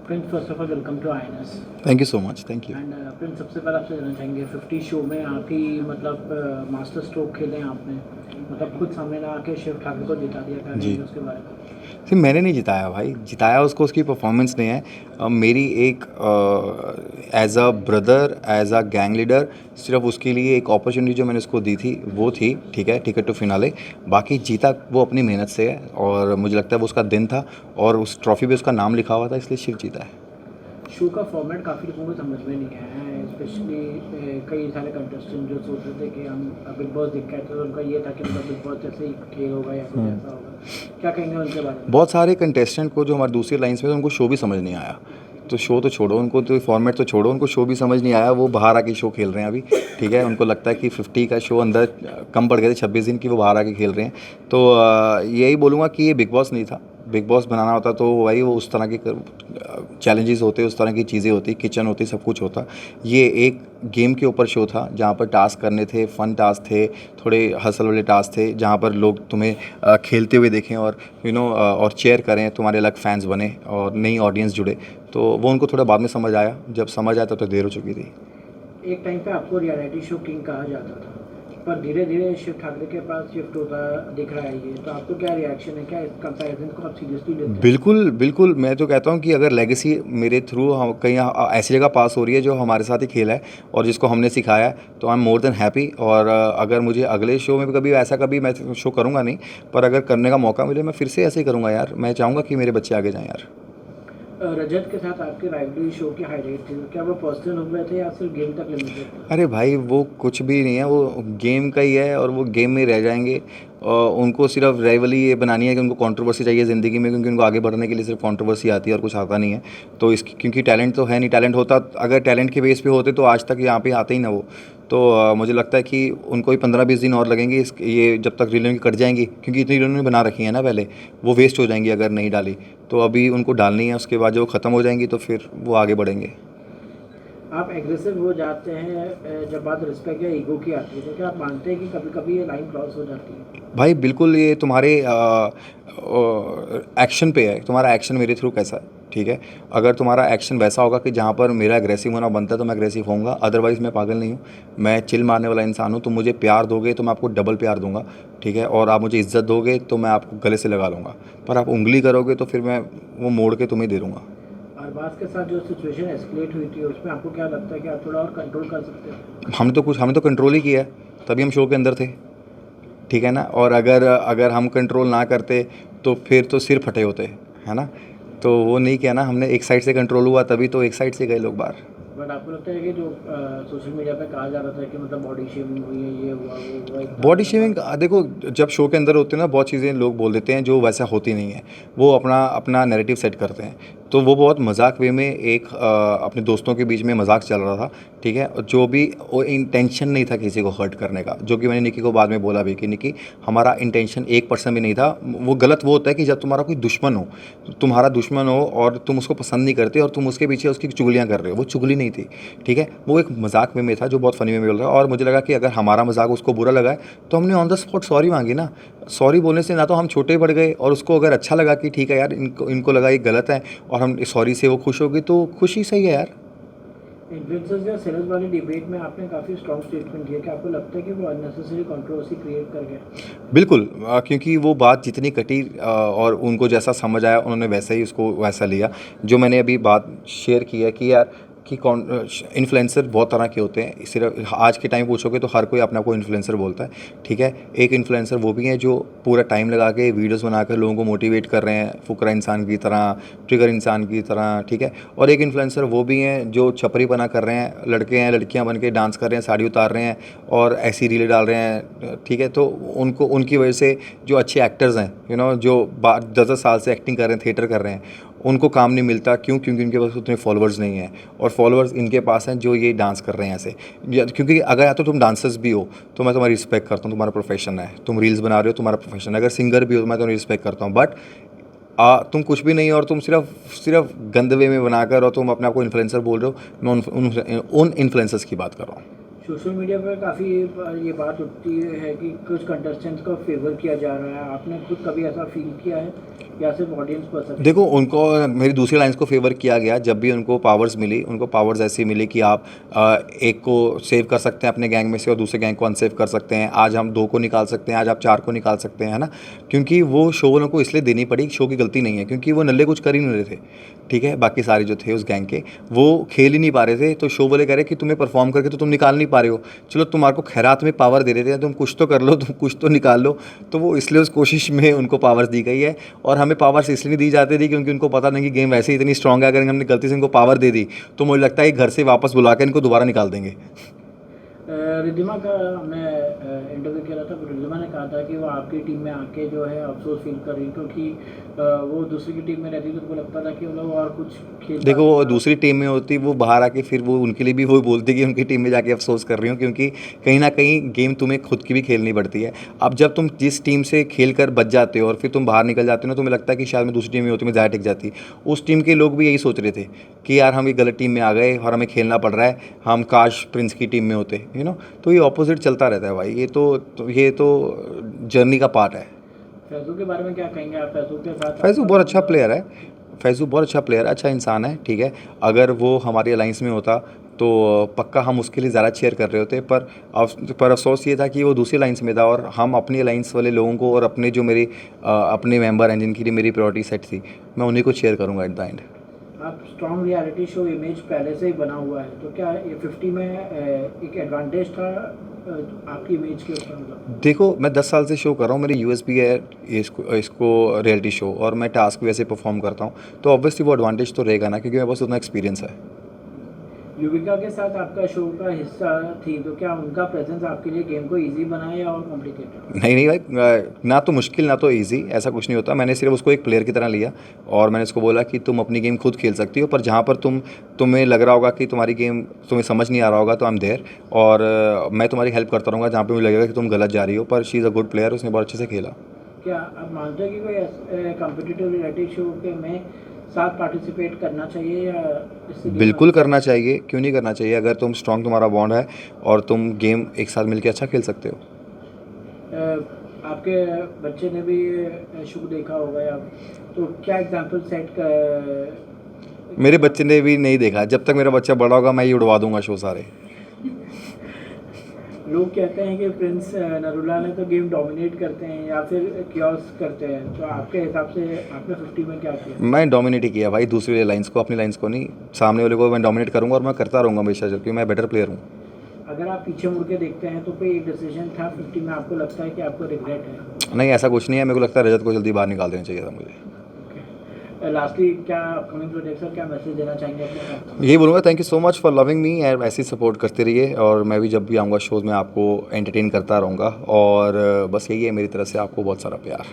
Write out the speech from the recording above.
Prince first of all welcome to INS. Thank you so much, thank you. And prince सबसे पहले आपसे जानना चाहेंगे 50 शो में आप ही मतलब मास्टर स्ट्रोक खेले हैं आपने, मतलब खुद सामने ना आके शिव ठाकुर को जिता दिया, क्या जी। कहेंगे उसके बारे में? सिर्फ मैंने नहीं जिताया भाई, जिताया उसको उसकी परफॉर्मेंस ने है। मेरी एक as a brother, as a gang leader, सिर्फ उसके लिए एक अपॉर्चुनिटी जो मैंने उसको दी थी वो थी, ठीक है, टिकट टू फिनाले। बाकी जीता वो अपनी मेहनत से है और मुझे लगता है वो उसका दिन था और उस ट्रॉफी पे उसका नाम लिखा हुआ था, इसलिए शिव जीता है। शो का फॉर्मेट काफ़ी लोगों को समझ में नहीं आया है, स्पेशली कई सारे कंटेस्टेंट जो सोच रहे थे कि हम बिग बॉस देख के आए थे, तो उनका ये था कि मतलब बिग बॉस जैसे ही खेल होगा या कुछ ऐसा होगा, क्या कहेंगे उनके बारे में? बहुत सारे कंटेस्टेंट को जो हमारे दूसरी लाइन्स में थे, उनको शो भी समझ नहीं आया। तो शो तो छोड़ो, उनको तो फॉर्मेट तो छोड़ो, उनको शो भी समझ नहीं आया। वो बाहर आके शो खेल रहे हैं अभी, ठीक है। उनको लगता है कि 50 का शो अंदर कम पड़ गए थे, 26 दिन की, वो बाहर आके खेल रहे हैं। तो यही बोलूँगा कि ये बिग बॉस नहीं था। बिग बॉस बनाना होता तो वही वो उस तरह के चैलेंजेस होते, उस तरह की चीज़ें होती, किचन होती, सब कुछ होता। ये एक गेम के ऊपर शो था जहाँ पर टास्क करने थे, फन टास्क थे, थोड़े हसल वाले टास्क थे, जहाँ पर लोग तुम्हें खेलते हुए देखें और और चेयर करें, तुम्हारे अलग फैंस बने और नई ऑडियंस जुड़े। तो वो उनको थोड़ा बाद में समझ आया, जब समझ आया तब तो देर हो चुकी थी। एक टाइम पे आपको रियलिटी शो किंग कहा जाता था, पर धीरे धीरे शिव ठाकरे के पास शिफ्ट होता दिख रहा है ये, तो आपको क्या रिएक्शन है, क्या इस कंपैरिजन को आप सीरियसली लेते हैं? बिल्कुल, बिल्कुल, मैं तो कहता हूँ कि अगर लेगेसी मेरे थ्रू हम कहीं ऐसी जगह पास हो रही है जो हमारे साथ ही खेला है और जिसको हमने सिखाया है, तो I am more than happy. और अगर मुझे अगले शो में भी कभी ऐसा, कभी मैं शो करूँगा नहीं, पर अगर करने का मौका मिले मैं फिर से ऐसे ही करूँगा यार। मैं चाहूँगा कि मेरे बच्चे आगे जाएँ यार। रजत के साथ आपकी राइवलरी शो की हाईलाइट थी, क्या वो पर्सनल हो गए थे या सिर्फ गेम तक लिमिटेड था? अरे भाई, वो कुछ भी नहीं है, वो गेम का ही है और वो गेम में रह जाएंगे। और उनको सिर्फ राइवली ये बनानी है कि उनको कंट्रोवर्सी चाहिए ज़िंदगी में, क्योंकि उनको आगे बढ़ने के लिए सिर्फ कंट्रोवर्सी आती है और कुछ आता नहीं है। तो इसकी, क्योंकि टैलेंट तो है नहीं, टैलेंट होता, अगर टैलेंट के बेस पे होते तो आज तक यहाँ पे आते ही ना वो। तो मुझे लगता है कि उनको ही 15-20 दिन और लगेंगे इस ये जब तक रील कट जाएंगी, क्योंकि इतनी रील बना रखी है ना पहले, वो वेस्ट हो जाएंगी अगर नहीं डाली। तो अभी उनको डालनी है, उसके बाद जब वो ख़त्म हो जाएंगी तो फिर वो आगे बढ़ेंगे। आप एग्रेसिव हो जाते हैं जब बात रिस्पेक्ट या ईगो की आती है, तो क्या आप मानते हैं कि कभी कभी ये लाइन क्रॉस हो जाती है? भाई बिल्कुल, ये तुम्हारे एक्शन पे है, तुम्हारा एक्शन मेरे थ्रू कैसा है, ठीक है। अगर तुम्हारा एक्शन वैसा होगा कि जहाँ पर मेरा एग्रेसिव होना बनता है तो मैं एग्रेसिव होऊंगा, अदरवाइज़ मैं पागल नहीं हूँ। मैं चिल मारने वाला इंसान हूँ। तुम मुझे प्यार दोगे तो मैं आपको डबल प्यार दूंगा, ठीक है। और आप मुझे इज्जत दोगे तो मैं आपको गले से लगा लूँगा, पर आप उंगली करोगे तो फिर मैं वो मोड़ के तुम्हें दे दूँगा। अरबाज के साथ जो सिचुएशन एस्केलेट हुई थी, उसमें आपको क्या लगता है कि आप थोड़ा और कंट्रोल कर सकते हैं? हमने तो कंट्रोल ही किया है, तभी हम शो के अंदर थे, ठीक है ना। और अगर अगर हम कंट्रोल ना करते तो फिर तो सिर फटे होते, है ना। तो वो नहीं किया ना हमने, एक साइड से कंट्रोल हुआ तभी तो एक साइड से गए लोग बाहर। बट आपको लगता है कि जो सोशल मीडिया पे कहा जा रहा था कि मतलब बॉडी शेमिंग हुई है, ये हुआ वो हुआ, इतना बॉडी ज़्यादा शेमिंग, देखो, जब शो के अंदर होते हैं ना, बहुत चीज़ें लोग बोल देते हैं जो वैसा होती नहीं है। वो अपना अपना नैरेटिव सेट करते हैं। तो वो बहुत मजाक वे में एक अपने दोस्तों के बीच में मजाक चल रहा था, ठीक है। और जो भी वो इंटेंशन नहीं था किसी को हर्ट करने का, जो कि मैंने निकी को बाद में बोला भी कि निकी, हमारा इंटेंशन 1% भी नहीं था। वो गलत वो होता है कि जब तुम्हारा कोई दुश्मन हो, तुम्हारा दुश्मन हो और तुम उसको पसंद नहीं करते और तुम उसके पीछे उसकी चुगलियाँ कर रहे हो, वो चुगली नहीं थी, ठीक है। वो एक मजाक वे में था जो बहुत फनी वे में बोल रहा है। और मुझे लगा कि अगर हमारा मजाक उसको बुरा लगा है तो हमने ऑन द स्पॉट सॉरी मांगी ना। सॉरी बोलने से ना तो हम छोटे पड़ गए, और उसको अगर अच्छा लगा कि ठीक है यार, इनको इनको लगा ये गलत है और हम सॉरी से वो खुश हो गई, तो खुशी सही है यार। इन्फ्लुएंसर्स या सेल्स वाली डिबेट में आपने काफ़ी स्ट्रॉन्ग स्टेटमेंट किया कि आपको लगता है कि वो अननेसेसरी कंट्रोवर्सी क्रिएट कर गया? बिल्कुल, क्योंकि वो बात जितनी कटी और उनको जैसा समझ आया उन्होंने वैसे ही उसको वैसा लिया। जो मैंने अभी बात शेयर की है कि यार, कि कौन इन्फ्लुएंसर बहुत तरह के होते हैं। सिर्फ आज के टाइम पूछोगे तो हर कोई अपने आप को इन्फ्लुएंसर बोलता है, ठीक है। एक इन्फ्लुएंसर वो भी हैं जो पूरा टाइम लगा के वीडियोस बनाकर लोगों को मोटिवेट कर रहे हैं, फुकरा इंसान की तरह, ट्रिगर इंसान की तरह, ठीक है। और एक इन्फ्लुएंसर वो भी हैं जो छपरी बना कर रहे हैं, लड़के हैं लड़कियां बन के डांस कर रहे हैं, साड़ी उतार रहे हैं और ऐसी रीलें डाल रहे हैं, ठीक है। तो उनको, उनकी वजह से जो अच्छे एक्टर्स हैं, जो 10-10 साल से एक्टिंग कर रहे हैं, थिएटर कर रहे हैं, उनको काम नहीं मिलता। क्यों? क्योंकि उनके पास उतने फॉलोअर्स नहीं हैं, और फॉलोअर्स इनके पास हैं जो ये डांस कर रहे हैं ऐसे। क्योंकि अगर या तो तुम डांसर्स भी हो तो मैं तुम्हारी रिस्पेक्ट करता हूँ, तुम्हारा प्रोफेशन है, तुम रील्स बना रहे हो, तुम्हारा प्रोफेशन है। अगर सिंगर भी हो तो मैं तुम्हारी रिस्पेक्ट करता हूँ, बट तुम कुछ भी नहीं हो और तुम सिर्फ सिर्फ गंदे वे में बनाकर और तुम अपने आप को इन्फ्लुएंसर बोल रहे हो। मैं उन इन्फ्लुएंसर्स की बात कर रहा हूँ। सोशल मीडिया पर काफ़ी ये बात उठती है कि कुछ कंटेस्टेंट्स को फेवर किया जा रहा है, आपने खुद कभी ऐसा फील किया है या सिर्फ ऑडियंस परसेप्शन? देखो, उनको मेरी दूसरी लाइन्स को फेवर किया गया जब भी उनको पावर्स मिली। उनको पावर्स ऐसी मिली कि आप एक को सेव कर सकते हैं अपने गैंग में से और दूसरे गैंग को अनसेव कर सकते हैं। आज हम 2 को निकाल सकते हैं, आज आप 4 को निकाल सकते हैं, है ना? क्योंकि वो शो वालों को इसलिए देनी पड़ी, शो की गलती नहीं है, क्योंकि वो नल्ले कुछ कर ही नहीं रहे थे, ठीक है? बाकी सारे जो थे उस गैंग के, वो खेल ही नहीं पा रहे थे। तो शो वाले कह रहे कि तुम्हें परफॉर्म करके तो तुम निकाल नहीं पा रहे हो, चलो तुम्हारे को खैरात में पावर दे देते हैं, तुम कुछ तो कर लो, तुम कुछ तो निकाल लो। तो वो इसलिए उस कोशिश में उनको पावर्स दी गई है। और हमें पावर्स इसलिए नहीं दी जाती थी क्योंकि उनको पता नहीं कि गेम वैसे ही इतनी स्ट्रांग है, अगर हमने गलती से इनको पावर दे दी तो मुझे लगता है कि घर से वापस बुला के इनको दोबारा निकाल देंगे। रिद्धिमा का हमने इंटरव्यू किया था, तो रिद्धिमा ने कहा था कि वो आपकी टीम में आके जो है अफसोस फील कर रही, क्योंकि वो दूसरी की टीम में रहती तो उनको लगता था कि वो लोग और कुछ खेल। देखो, वो दूसरी टीम में होती, वो बाहर आके फिर वो उनके लिए भी वो बोलती कि उनकी टीम में जाके अफसोस कर रही हूँ, क्योंकि कहीं ना कहीं गेम तुम्हें खुद की भी खेलनी पड़ती है। अब जब तुम जिस टीम से खेल कर बच जाते हो और फिर तुम बाहर निकल जाते हो ना, तुम्हें लगता है कि शायद मैं दूसरी टीम में होती, मैं ज़्यादा टिक जाती। उस टीम के लोग भी यही सोच रहे थे कि यार हम ये गलत टीम में आ गए और हमें खेलना पड़ रहा है, हम काश प्रिंस की टीम में होते, तो ये ऑपोजिट चलता रहता है भाई। ये तो जर्नी का पार्ट है। फैजू के बारे में क्या कहेंगे आप? फैजू के साथ फैज़ू बहुत अच्छा प्लेयर है। फैज़ू बहुत अच्छा प्लेयर है, अच्छा इंसान है, ठीक है। अगर वो हमारी अलाइंस में होता तो पक्का हम उसके लिए ज़्यादा चेयर कर रहे होते, पर अफसोस ये था कि वो दूसरी अलाइंस में था और हम अपनी अलाइंस वाले लोगों को और अपने जो मेरे अपने मेंबर हैं जिनके लिए मेरी प्रायोरिटी सेट थी, मैं उन्हीं को चेयर करूँगा एट द एंड। आप स्ट्रॉन्ग रियलिटी शो इमेज पहले से ही बना हुआ है, तो क्या ये 50 में एक एडवांटेज था आपकी इमेज के ऊपर? मतलब देखो, मैं 10 साल से शो कर रहा हूँ, मेरी यूएसपी है इसको रियलिटी शो, और मैं टास्क भी ऐसे परफॉर्म करता हूँ, तो ऑब्वियसली वो एडवांटेज तो रहेगा ना, क्योंकि मेरे पास उतना एक्सपीरियंस है। युविका के साथ आपका शो का हिस्सा थी, तो क्या उनका प्रेजेंस आपके लिए गेम को इजी बनाया और कॉम्प्लिकेटेड? नहीं नहीं भाई, ना तो मुश्किल ना तो इजी, ऐसा कुछ नहीं होता। मैंने सिर्फ उसको एक प्लेयर की तरह लिया और मैंने उसको बोला कि तुम अपनी गेम खुद खेल सकती हो, पर जहाँ पर तुम्हें लग रहा होगा कि तुम्हारी गेम तुम्हें समझ नहीं आ रहा होगा तो आई एम देयर, और मैं तुम्हारी हेल्प करता रहूँगा जहाँ पे मुझे लगेगा कि तुम गलत जा रही हो। पर she is a good player, उसने बहुत अच्छे से खेला। क्या आप मानते हो कि कोई कॉम्पिटिटिव रियलिटी शो के में साथ पार्टिसिपेट करना चाहिए या इससे बिल्कुल करना चाहिए, क्यों नहीं करना चाहिए? अगर तुम स्ट्रांग, तुम्हारा बॉन्ड है और तुम गेम एक साथ मिलकर अच्छा खेल सकते हो। आपके बच्चे ने भी शो देखा होगा, या तो क्या एग्जांपल सेट कर? मेरे बच्चे ने भी नहीं देखा, जब तक मेरा बच्चा बड़ा होगा मैं ही उड़वा दूंगा शो सारे। लोग कहते हैं कि प्रिंस नरूला ने तो गेम डोमिनेट करते हैं या फिर क्योस करते हैं, तो आपके हिसाब से आपने 50 में क्या किया? मैं डोमिनेट ही किया भाई, दूसरी वाली लाइन्स को, अपनी लाइन्स को नहीं। सामने वाले को मैं डोमिनेट करूंगा और मैं करता रहूँगा हमेशा, क्योंकि मैं बेटर प्लेयर हूँ। अगर आप पीछे मुड़ के देखते हैं तो कोई एक डिसीजन था 50 में आपको लगता है कि आपको रिग्रेट है? नहीं, ऐसा कुछ नहीं है। मेरे को लगता है रजत को जल्दी बाहर निकाल देना चाहिए था मुझे। लास्टली क्या अपकमिंग प्रोजेक्ट्स और क्या मैसेज देना चाहेंगे अपने साथ? यही बोलूँगा, thank you so much for loving me, और ऐसे ही सपोर्ट करते रहिए, और मैं भी जब भी आऊँगा शोज़ में आपको एंटरटेन करता रहूँगा, और बस यही है मेरी तरफ से आपको बहुत सारा प्यार।